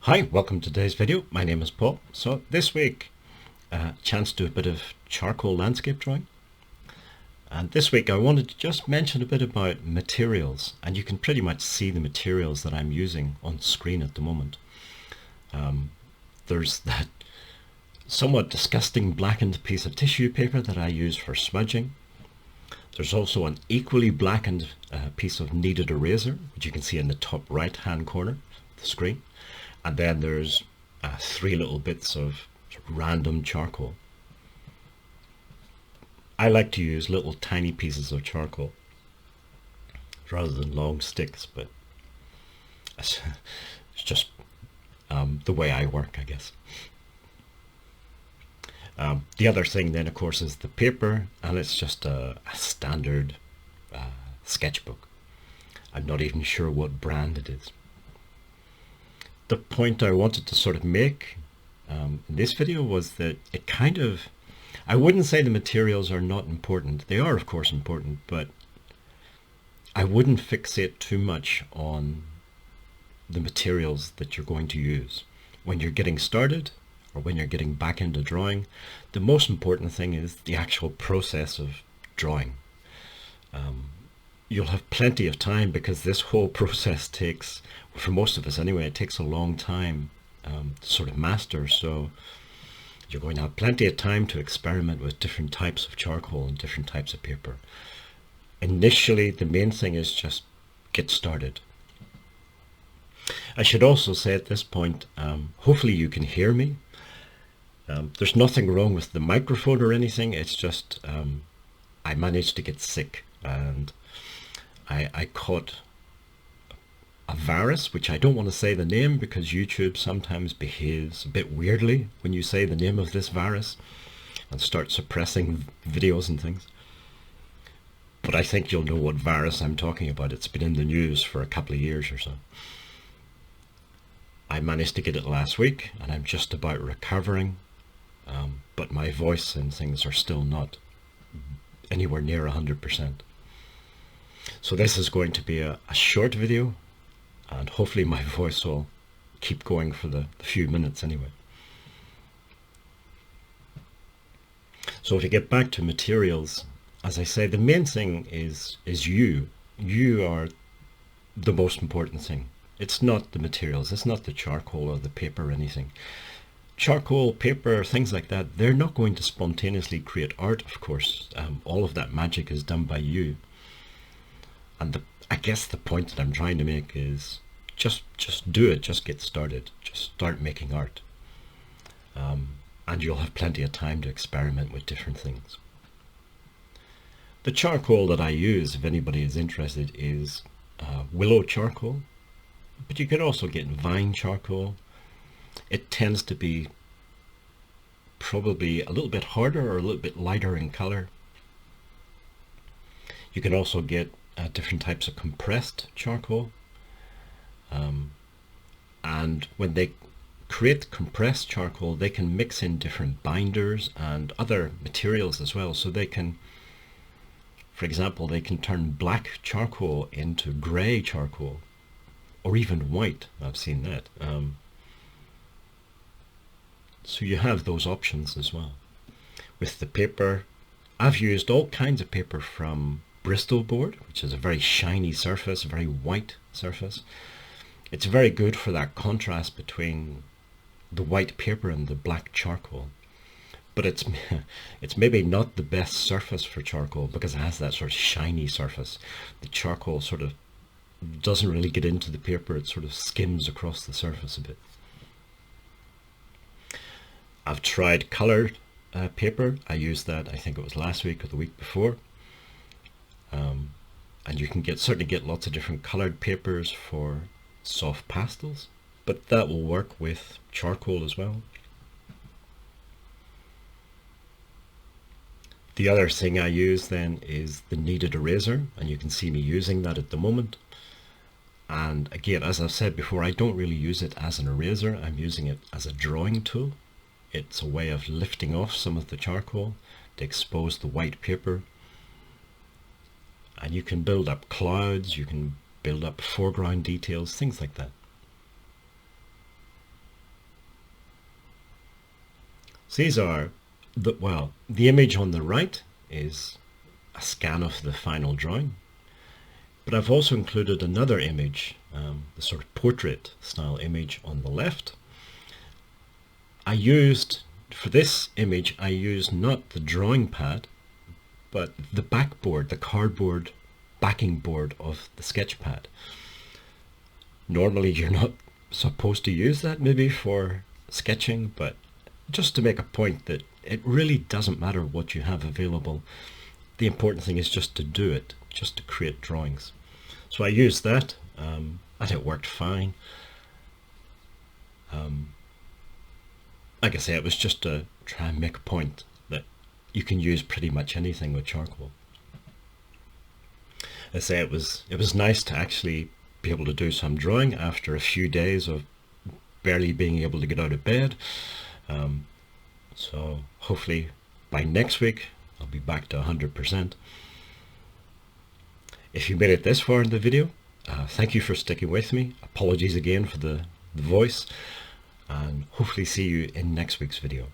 Hi, welcome to today's video. My name is Paul. So this week, chance to do a bit of charcoal landscape drawing. And this week I wanted to just mention a bit about materials, and you can pretty much see the materials that I'm using on screen at the moment. There's that somewhat disgusting blackened piece of tissue paper that I use for smudging. There's also an equally blackened piece of kneaded eraser, which you can see in the top right hand corner of the screen. And then there's three little bits of random charcoal. I like to use little tiny pieces of charcoal rather than long sticks, but it's just the way I work, I guess. The other thing then, of course, is the paper, and it's just a standard sketchbook. I'm not even sure what brand it is. The point I wanted to sort of make in this video was that it kind of, I wouldn't say the materials are not important. They are, of course, important, but I wouldn't fixate too much on the materials that you're going to use. When you're getting started or when you're getting back into drawing, the most important thing is the actual process of drawing. You'll have plenty of time because this whole process takes, for most of us anyway, it takes a long time to sort of master. So you're going to have plenty of time to experiment with different types of charcoal and different types of paper. Initially, the main thing is just get started. I should also say at this point, hopefully you can hear me. There's nothing wrong with the microphone or anything. It's just I managed to get sick, and I caught a virus, which I don't want to say the name because YouTube sometimes behaves a bit weirdly when you say the name of this virus and start suppressing videos and things. But I think you'll know what virus I'm talking about. It's been in the news for a couple of years or so. I managed to get it last week and I'm just about recovering, but my voice and things are still not anywhere near 100%. So this is going to be a short video, and hopefully my voice will keep going for the few minutes anyway. So to get back to materials, as I say, the main thing is you. You are the most important thing. It's not the materials, it's not the charcoal or the paper or anything. Charcoal, paper, things like that, they're not going to spontaneously create art, of course. All of that magic is done by you. And I guess the point that I'm trying to make is just do it, just get started, just start making art. And you'll have plenty of time to experiment with different things. The charcoal that I use, if anybody is interested, is willow charcoal, but you can also get vine charcoal. It tends to be probably a little bit harder or a little bit lighter in color. You can also get different types of compressed charcoal, and when they create compressed charcoal, they can mix in different binders and other materials as well. So they can, for example, they can turn black charcoal into grey charcoal, or even white. I've seen that. So you have those options as well. With the paper, I've used all kinds of paper from Bristol board, which is a very shiny surface, a very white surface. It's very good for that contrast between the white paper and the black charcoal. But it's maybe not the best surface for charcoal because it has that sort of shiny surface. The charcoal sort of doesn't really get into the paper, it sort of skims across the surface a bit. I've tried colored paper. I used that, I think it was last week or the week before. And you can certainly get lots of different colored papers for soft pastels, but that will work with charcoal as well. The other thing I use then is the kneaded eraser, and you can see me using that at the moment. And again, as I've said before, I don't really use it as an eraser. I'm using it as a drawing tool. It's a way of lifting off some of the charcoal to expose the white paper. And you can build up clouds, you can build up foreground details, things like that. So these are, the image on the right is a scan of the final drawing, but I've also included another image, the sort of portrait style image on the left. For this image, I used not the drawing pad, but the backboard, the cardboard backing board of the sketch pad. Normally you're not supposed to use that maybe for sketching, but just to make a point that it really doesn't matter what you have available. The important thing is just to do it, just to create drawings. So I used that, and it worked fine. Like I say, it was just to try and make a point that you can use pretty much anything with charcoal. I say it was nice to actually be able to do some drawing after a few days of barely being able to get out of bed. So hopefully by next week I'll be back to 100%. If you made it this far in the video, thank you for sticking with me. Apologies again for the voice, and hopefully see you in next week's video.